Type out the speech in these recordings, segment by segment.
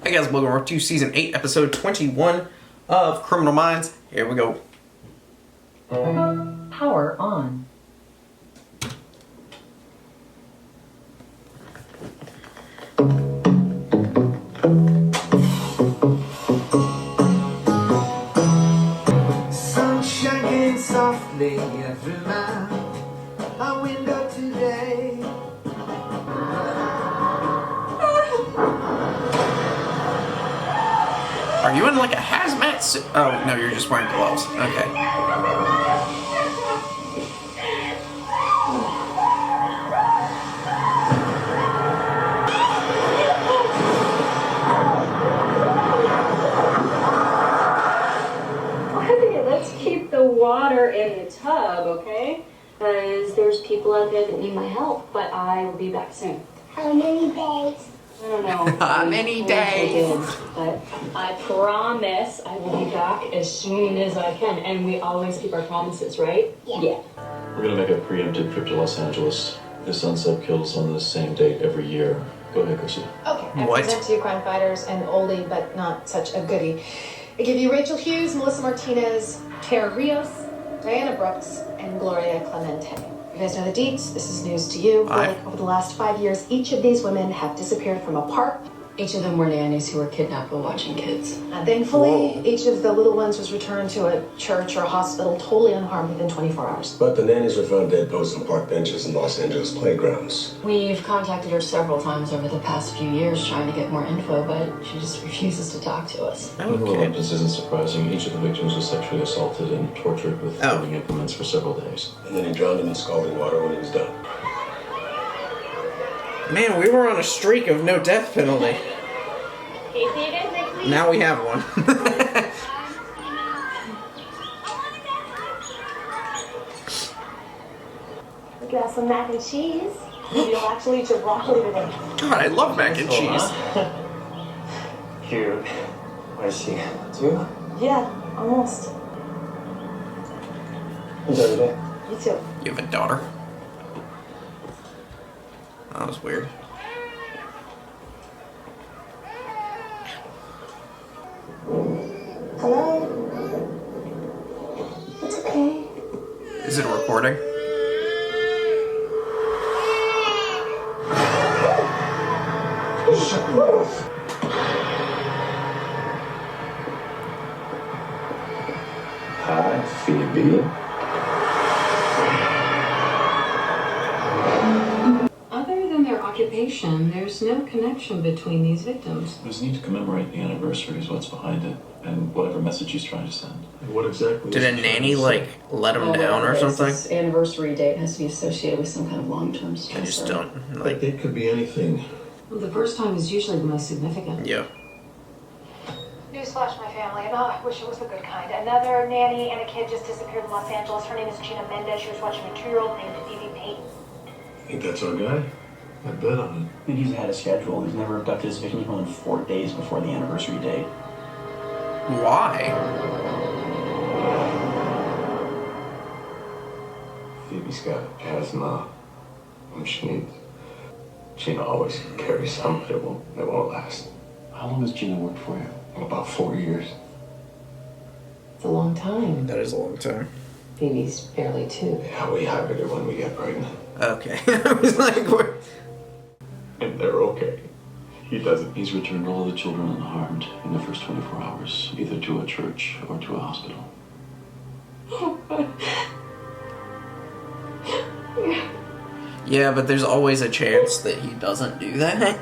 Hey guys, welcome to Season 8, Episode 21 of Criminal Minds. Here we go. Power on. Sunshine came softly through my window today. Are you in like a hazmat suit? Oh, no, you're just wearing gloves. Okay. Let's keep the water in the tub, okay? Because there's people out there that need my help, but I will be back soon. How many days? I don't know. How many days? But I promise I will be back as soon as I can. And we always keep our promises, right? Yeah. We're gonna make a preemptive trip to Los Angeles. The sunset kills on the same date every year. Go ahead, Garcia. Okay, I What? present to you crime fighters, an oldie but not such a goodie. I give you Rachel Hughes, Melissa Martinez, Tara Rios, Diana Brooks, and Gloria Clemente. You guys know the deets. This is news to you. Aye. Over the last 5 years, each of these women have disappeared from a park. Each of them were nannies who were kidnapped while watching kids. And thankfully, Whoa. each of the little ones was returned to a church or a hospital totally unharmed within 24 hours. But the nannies were found dead posed on park benches in Los Angeles playgrounds. We've contacted her several times over the past few years trying to get more info, but she just refuses to talk to us. Her Okay. reluctance isn't surprising. Each of the victims was sexually assaulted and tortured with Oh. living implements for several days. And then he drowned in the scalding water when he was done. Man, we were on a streak of no death penalty. Okay, see you guys next week. Now we have one. We got some mac and cheese. Maybe you'll actually eat your broccoli today. God, I love mac and cheese. Cute. I see. Two? Yeah, almost. Enjoy the day. You too. You have a daughter? That was weird. Hello? It's okay. Is it a recording? Shut your mouth. Hi, Phoebe. Other than their occupation, there's no connection between these victims. There's a need to commemorate the anniversary is what's behind it, and whatever message he's trying to send. What exactly? Did a nanny, like, let him down or something? This anniversary date has to be associated with some kind of long-term stressor. I just don't, Like, like, it could be anything. Well, the first time is usually the most significant. yeah. Newsflash, my family, and I wish it was the good kind. Another nanny and a kid just disappeared in Los Angeles. Her name is Gina Mendez. She was watching a 2-year-old named Phoebe Payton. Think that's our guy? I bet on I think he's ahead of schedule. He's never abducted his victims more than 4 days before the anniversary date. Why? Phoebe's got asthma. When she needs. Gina always carries some, but it won't last. How long has Gina worked for you? About 4 years. It's a long time. That is a long time. Phoebe's barely 2. Yeah, we hired her when we got pregnant. Okay. I was like, what? And they're okay. He doesn't. He's returned all the children unharmed in the first 24 hours, either to a church or to a hospital. Yeah, but there's always a chance that he doesn't do that.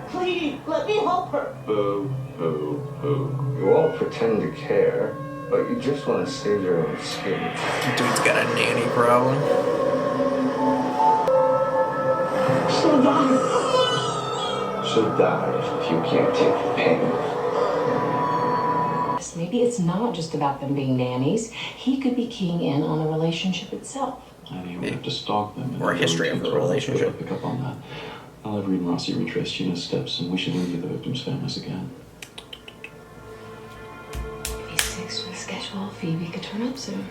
Please, let me help her. Boo, boo, boo. You all pretend to care, but you just want to save your own skin. Dude's got a nanny problem. She'll die. She'll die if you can't take the pain. Maybe it's not just about them being nannies. He could be keying in on the relationship itself. And you have to stalk them. Or a history of the relationship. Pick up on that. I'll have Reed and Rossi retrace Gina's steps, and we should interview the victims' families again. If he sticks to the schedule, Phoebe could turn up soon.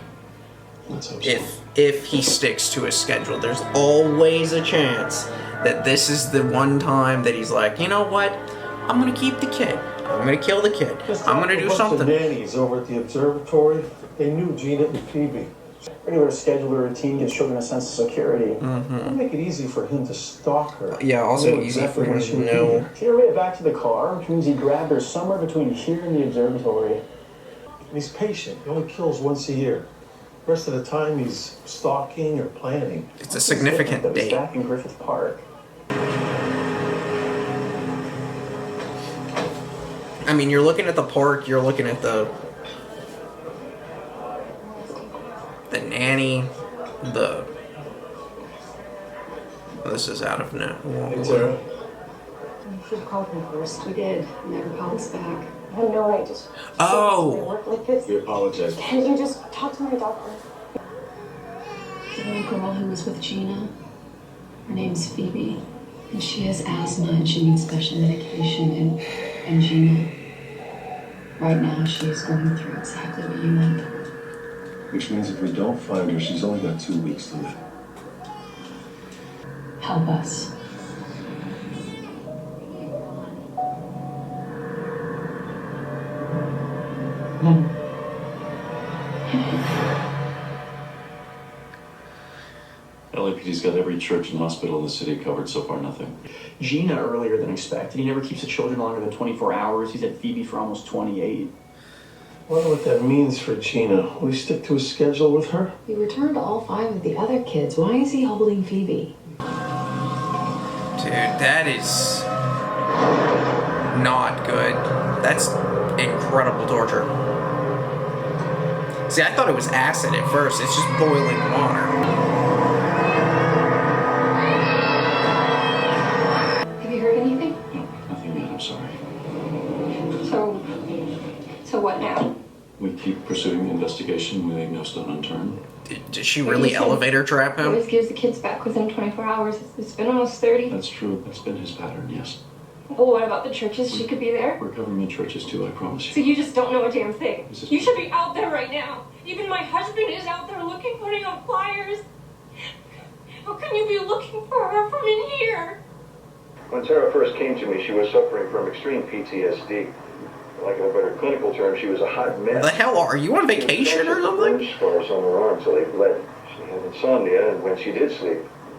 Let's hope so. If he sticks to his schedule, there's always a chance that this is the one time that he's like, you know what? I'm gonna keep the kid. I'm gonna kill the kid. I'm gonna do something. The nannies over at the observatory, they knew Gina and Phoebe. Anywhere to schedule a routine gives children a sense of security. It'll make it easy for him to stalk her. Yeah, also Know easy exactly for him where she to would be. know. She made it back to the car, which means he grabbed her somewhere between here and the observatory. And he's patient. He only kills once a year. The rest of the time, he's stalking or planning. It's a significant That was date. back in Griffith Park. I mean, you're looking at the park, you're looking at the nanny, this is out of no. Hey, Tara. You should have called me first. We did. Never called us back. I have no right to Oh. work like this. We apologize. Can't you just talk to my doctor? The little girl who was with Gina, her name's Phoebe, and she has asthma and she needs special medication. And Gina, right now, she is going through exactly what you went through. Which means if we don't find her, she's only got 2 weeks to live. Help us. LAPD's got every church and hospital in the city covered. So far, nothing. Gina earlier than expected. He never keeps the children longer than 24 hours. He's had Phoebe for almost 28. I wonder what that means for Gina. Will he stick to his schedule with her? He returned all 5 of the other kids. Why is he holding Phoebe? Dude, that is not good. That's incredible torture. See, I thought it was acid at first. It's just boiling water. Have you heard anything? No, nothing yet. I'm sorry. So what now? We keep pursuing the investigation. We leave no stone unturned. Did she really elevator trap He him? always gives the kids back within 24 hours. It's been almost 30. That's true. That's been his pattern. Yes. Well, what about the churches? She could be there. We're covering the churches too. I promise So you. you just don't know a damn thing. This is- You should be out there right now. Even my husband is out there looking, putting up flyers. How can you be looking for her from in here? When Tara first came to me, she was suffering from extreme PTSD. Like in a better clinical term, she was a hot mess. The hell are you on vacation or something? Scars on her arm, so they bled. She had insomnia, and when she did sleep,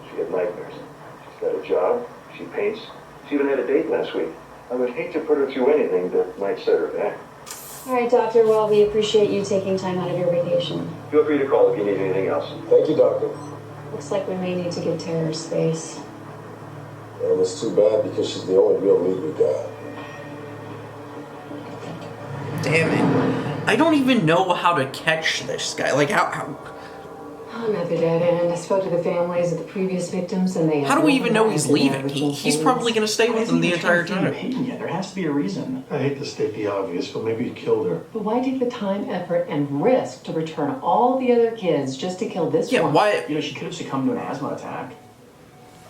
she had nightmares. She's got a job. She paints. She even had a date last week. I would hate to put her through anything that might set her back. All right, Doctor. Well, we appreciate you taking time out of your vacation. Feel free to call if you need anything else. Thank you, Doctor. Looks like we may need to give Tara space. And it's too bad because she's the only real lead we got. Damn it. I don't even know how to catch this guy. Like, how I'm at the dead end. I spoke to the families of the previous victims, and they. how do we even know he's leaving? He's probably going to stay with them the entire time. Yeah, there has to be a reason. I hate to state the obvious, but maybe he killed her. But why take the time, effort, and risk to return all the other kids just to kill this one? Why? You know, she could have succumbed to an asthma attack.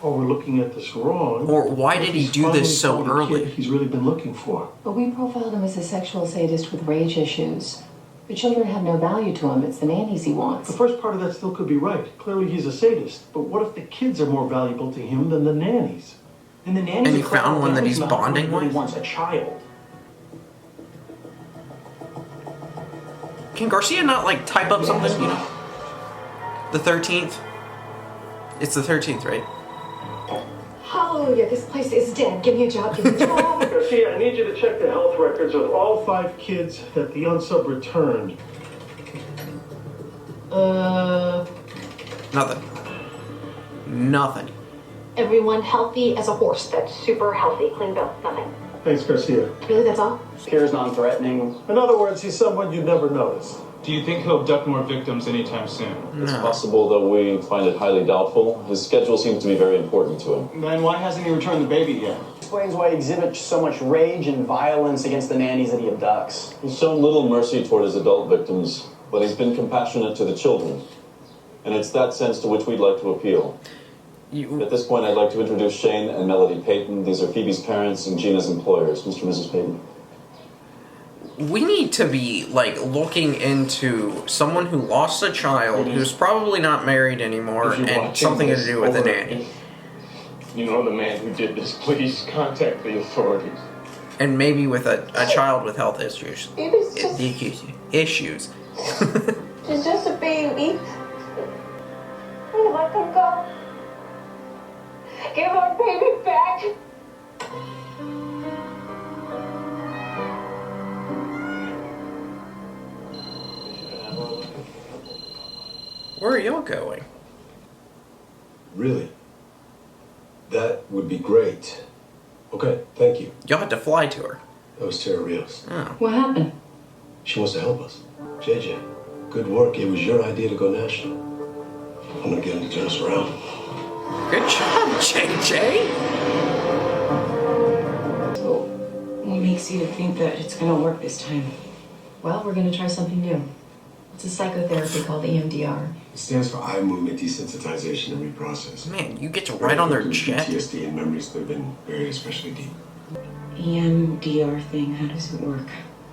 Or we're looking at this wrong. Or why did he do this so He's finally found the early? kid he's really been looking for. But we profiled him as a sexual sadist with rage issues. The children have no value to him. It's the nannies he The wants. first part of that still could be right. Clearly he's a sadist. But what if the kids are more valuable to him than the nannies? And the nannies. And he found one that he's bonding He with? wants a child. Can Garcia not, like, type up something, you know? The 13th? It's the 13th, right? Hallelujah, this place is dead. Give me a job, give me a job. Garcia, I need you to check the health records of all 5 kids that the unsub returned. Nothing. Nothing. Everyone healthy as a horse. That's super healthy. Clean bill. Nothing. Thanks, Garcia. Really, that's all? Appears non-threatening. In other words, he's someone you'd never notice. Do you think he'll abduct more victims anytime soon? It's possible, though we find it highly doubtful. His schedule seems to be very important to him. Then why hasn't he returned the baby yet? Explains why he exhibits so much rage and violence against the nannies that he abducts. He's shown little mercy toward his adult victims, but he's been compassionate to the children. And it's that sense to which we'd like to appeal. At this point, I'd like to introduce Shane and Melody Payton. These are Phoebe's parents and Gina's employers. Mr. and Mrs. Payton. We need to be, like, looking into someone who lost a child, who's probably not married anymore, and something to do with a nanny. You know the man who did this. Please contact the authorities. And maybe with a child with health issues. Baby's just... Issues. She's just a baby. Let them go. Give our baby back. Where are y'all going? Really? That would be great. Okay, thank you. Y'all had to fly to her. That was Tara Rios. Oh. What happened? She wants to help us. JJ, good work. It was your idea to go national. I'm gonna get him to turn us around. Good job, JJ. So, what makes you think that it's gonna work this time? Well, we're going to try something new. It's a psychotherapy called EMDR. It stands for eye movement desensitization and reprocessing. Man, you get to write on their jet. PTSD and memories that have been buried especially deep. EMDR thing, how does it work?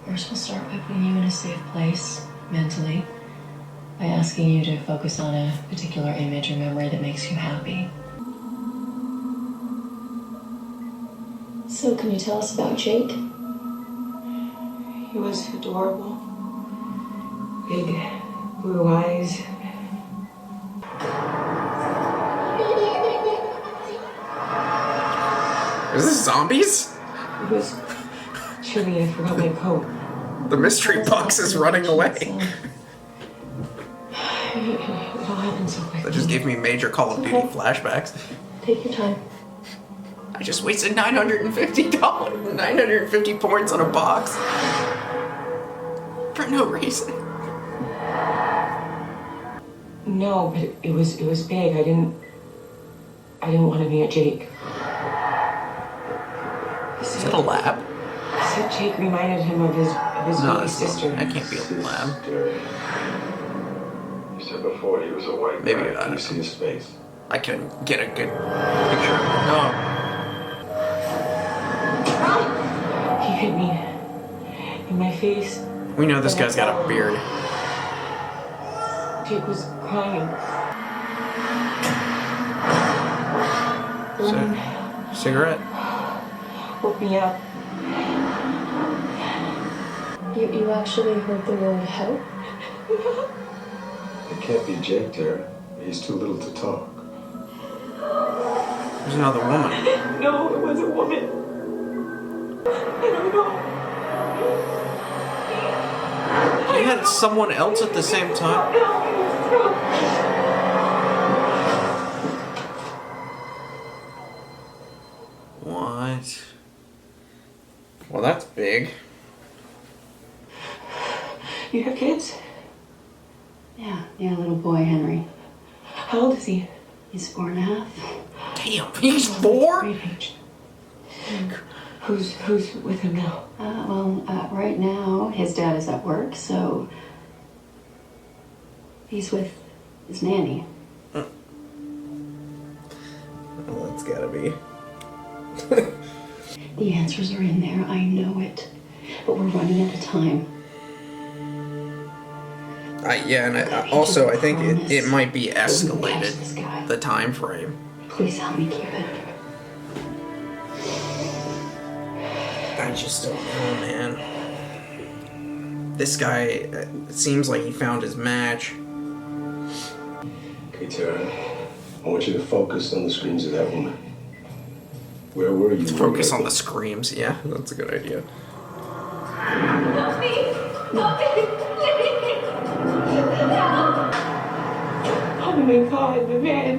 First, we'll start by putting you in a safe place, mentally, by asking you to focus on a particular image or memory that makes you happy. So, can you tell us about Jake? He was adorable. Big blue eyes. Is this zombies? It was chilly, I forgot my coat. The mystery box is running away. It all happened so quick. That just gave me major Call of Duty flashbacks. Take your time. I just wasted $950, 950 points on a box. For no reason. No, but it was big. I didn't want to be a Jake. Is that a lab? He said Jake reminded him of his baby sister. That can't be a lab. You said before he was a white Maybe guy. Can you see his face? I can get a good picture of it. No. He hit me in my face. We know this guy's got a beard. Jake was crying. Cigarette? Woke me up. You actually heard the word help? It can't be Jake there. He's too little to talk. There's another woman. No, it was a woman. I don't know. You had someone else at the same time? What? Well, that's big. You have kids? Yeah, little boy, Henry. How old is he? He's 4.5. Damn, he's 4? Who's with him now? Right now, his dad is at work, so he's with his nanny. Well, that's gotta be. The answers are in there, I know it. But we're running out of time. Also, I think it might be escalated, the time frame. Please help me keep it. I just don't know, man. This guy, it seems like he found his match. Okay, Tara. I want you to focus on the screams of that woman. Where were you? Focus on the screams, yeah, that's a good idea. Help me! Help me! Oh my God, the van.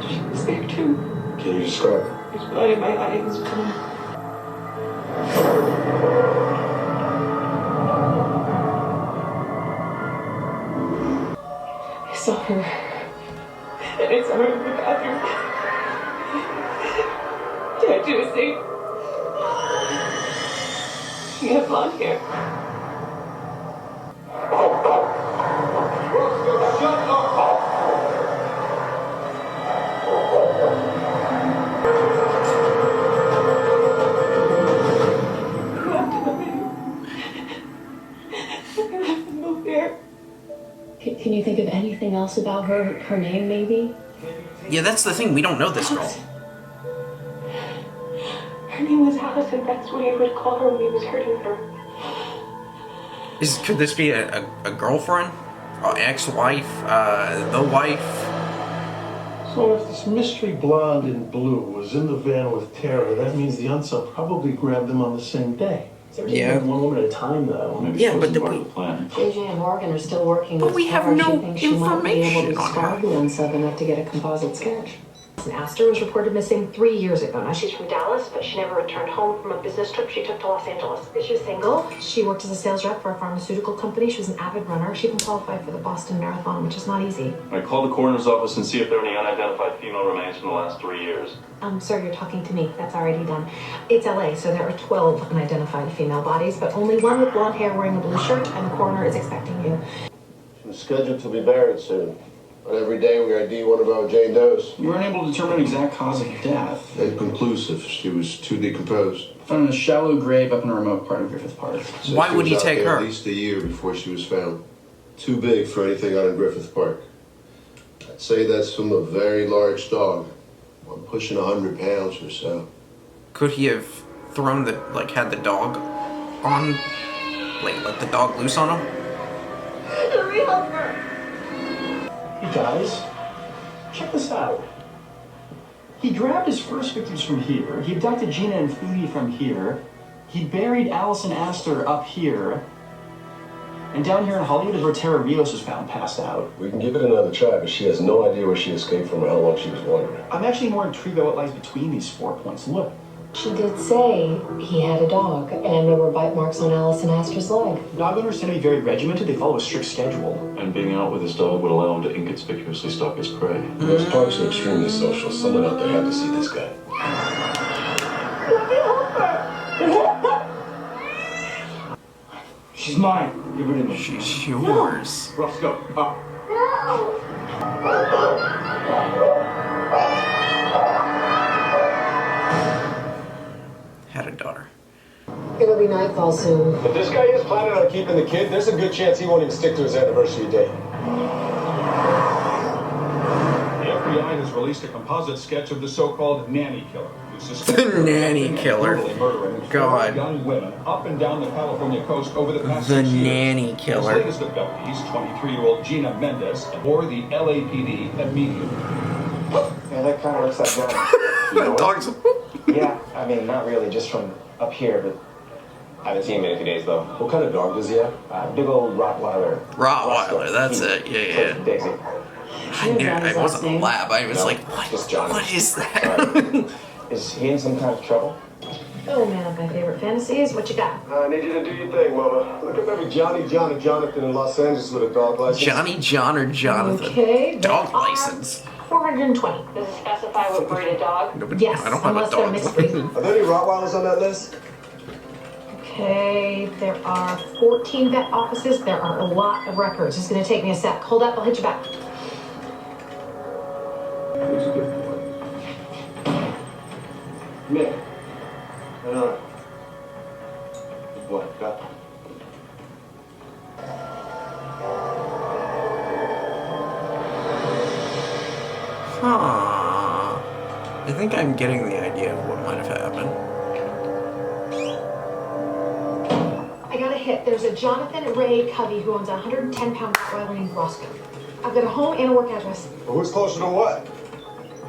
She was there too. Can you describe it? There's blood in my eyes. I saw her. And I saw her in the bathroom. Dad, she was safe. She had blonde hair. Can you think of anything else about her? Her name, maybe? Yeah, that's the thing. We don't know this girl. Her Her name was Allison. That's what he would call her when he was hurting her. Could this be a girlfriend? Ex-wife? The wife? So if this mystery blonde in blue was in the van with Tara, that means the unsub probably grabbed them on the same day. Yeah. One woman at a time, though. Maybe Yeah, but part of the plan. JJ and Morgan are still working But with we have Tara. no She thinks she might be able information to on scar her. the unsub enough to get a composite sketch. Astor was reported missing 3 years ago. Now she's from Dallas, but she never returned home from a business trip she took to Los Angeles. She was single. She worked as a sales rep for a pharmaceutical company. She was an avid runner. She even qualified for the Boston Marathon, which is not easy. I call the coroner's office and see if there are any unidentified female remains from the last 3 years. Sir, you're talking to me. That's already done. It's LA, so there are 12 unidentified female bodies, but only one with blonde hair wearing a blue shirt, and the coroner is expecting you. She was scheduled to be buried soon. But every day we ID one of our Jane Does. You weren't able to determine an exact cause of death. Inconclusive. She was too decomposed. Found in a shallow grave up in a remote part of Griffith Park. So Why she would was he out take there her? At least a year before she was found. Too big for anything out in Griffith Park. I'd say that's from a very large dog. One pushing 100 pounds or so. Could he have thrown had the dog on, let the dog loose on him? Hey guys, check this out. He grabbed his first victims from here. He abducted Gina and Phoebe from here. He buried Allison Astor up here. And down here in Hollywood is where Tara Rios was found passed out. We can give it another try, but she has no idea where she escaped from or how long she was wandering. I'm actually more intrigued by what lies between these 4 points. Look. She did say he had a dog, and there were bite marks on Allison Astor's leg. Dog owners tend to be very regimented. They follow a strict schedule. And being out with his dog would allow him to inconspicuously stalk his prey. Those parks are extremely social. Someone out there had to see this guy. She's mine. Give her to me. She's yours. Let's go. Up. Had a daughter. It'll be nightfall soon. If this guy is planning on keeping the kid, there's a good chance he won't even stick to his anniversary date. The FBI has released a composite sketch of the so-called nanny killer. The nanny killer. God. Young women up and down the California coast over the past The 6 years. nanny killer. His latest abductees, 23-year-old Gina Mendez, or the LAPD immediately. Yeah, that kind of looks like that. The dog's... Yeah, I mean, not really, just from up here, but I haven't seen him in a few days, though. What kind of dog does he have? Big old Rottweiler. Rottweiler, that's it. Yeah. Daisy. I knew it wasn't a lab. I was like, what is that? Is he in some kind of trouble? Oh man, my favorite fantasies. What you got? I need you to do your thing, Mama. Look up every Johnny, John, or Jonathan in Los Angeles with a dog license. Johnny, John, or Jonathan. Okay. Dog license. 420. Does it specify what breed of dog? No, but Yes, I don't have unless a they're dog. mixed breed. Are there any Rottweilers on that list? Okay, there are 14 vet offices. There are a lot of records. It's going to take me a sec. Hold up, I'll hit you back. Who's a good boy? Me. I know. Good boy. Got it. Huh. I think I'm getting the idea of what might have happened. I got a hit. There's a Jonathan Ray Covey who owns a 110-pound Rottweiler named Roscoe. I've got a home and a work address. Well, who's closer to what?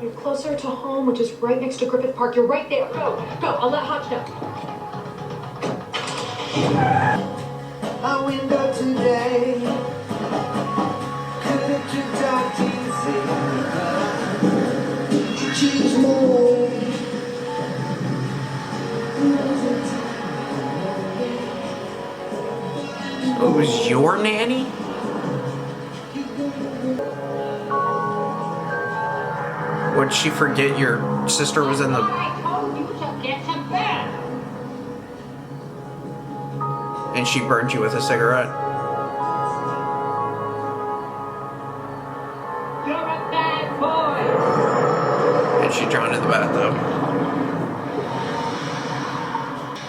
You're closer to home, which is right next to Griffith Park. You're right there. Go. I'll let Hutch know. A window today. Could it drift out easy? Choose more. Oh, it was your nanny? Would she forget your sister was in the... And she burned you with a cigarette? And she drowned in the bathtub.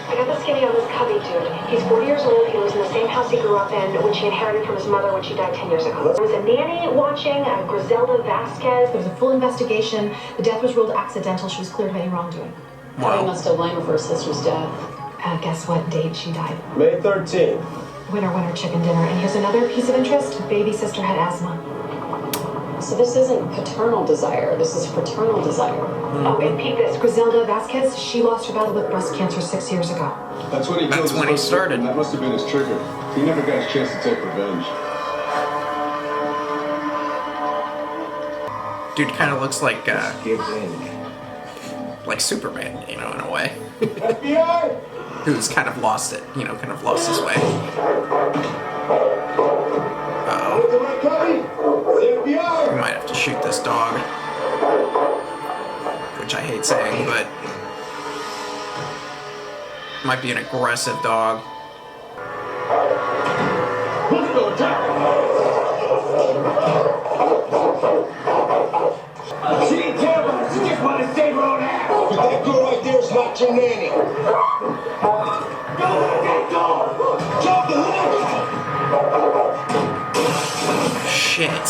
I got the skinny on this Covey dude. He's 40 years old. He lives in the same house he grew up in, which he inherited from his mother when she died 10 years ago. There was a nanny watching, Griselda Vasquez. There was a full investigation. The death was ruled accidental. She was cleared of any wrongdoing. Kelly must have blamed her for her sister's death. Guess what date she died? May 13th. Winner, chicken dinner. And here's another piece of interest. Baby sister had asthma. So this isn't paternal desire, this is fraternal desire. Oh, and peep this. Griselda Vasquez, she lost her battle with breast cancer 6 years ago. That's when he killed his first victim. That must have been his trigger. He never got a chance to take revenge. Dude kind of looks like Superman, you know, in a way. FBI! Who's kind of lost it, you know, kind of lost his way. Uh-oh. We might have to shoot this dog. Which I hate saying, but might be an aggressive dog. Let's go attack! She didn't care about us, she just wanted to stay her own ass. But that girl right there is not your nanny. Go let that go! Jump the hook! Shit.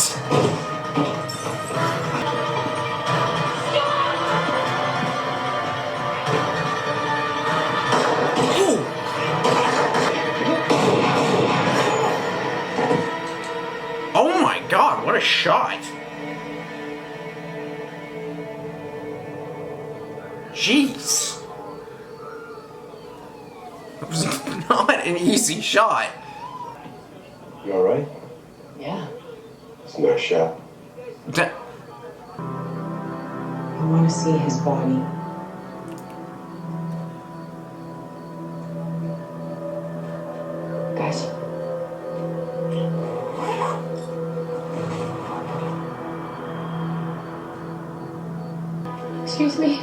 Oh my god, what a shot! Jeez. It was not an easy shot. You alright? Yeah. It's a nice shot. I want to see his body. Guys. Excuse me.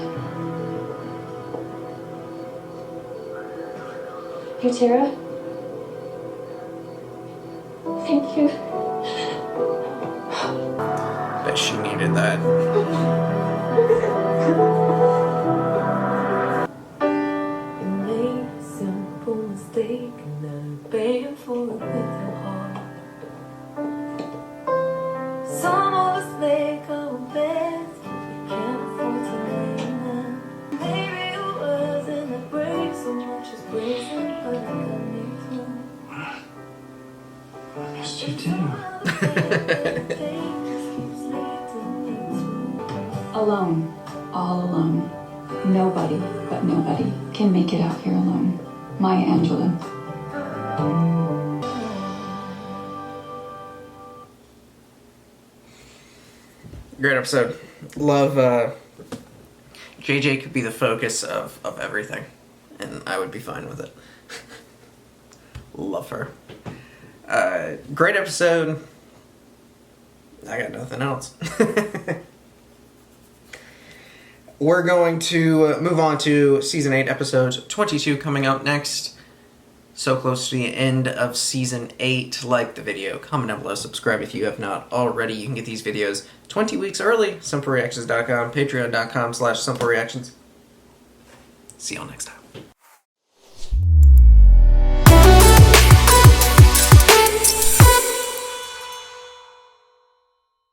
You, Tara? Thank you. Bet she needed that. Made a simple mistake and I'm paying for it with your heart. Some of us make our beds, but we can't afford to name them. Maybe it wasn't that brave so much as brazen, but I got me through. I missed you too. Alone. All alone. Nobody but nobody can make it out here alone. Maya Angelou. Great episode. Love, JJ could be the focus of everything, and I would be fine with it. Love her. Great episode. I got nothing else. We're going to move on to Season 8, Episode 22 coming up next. So close to the end of Season 8. Like the video, comment down below, subscribe if you have not already. You can get these videos 20 weeks early. SimpleReactions.com, patreon.com/SimpleReactions. See y'all next time.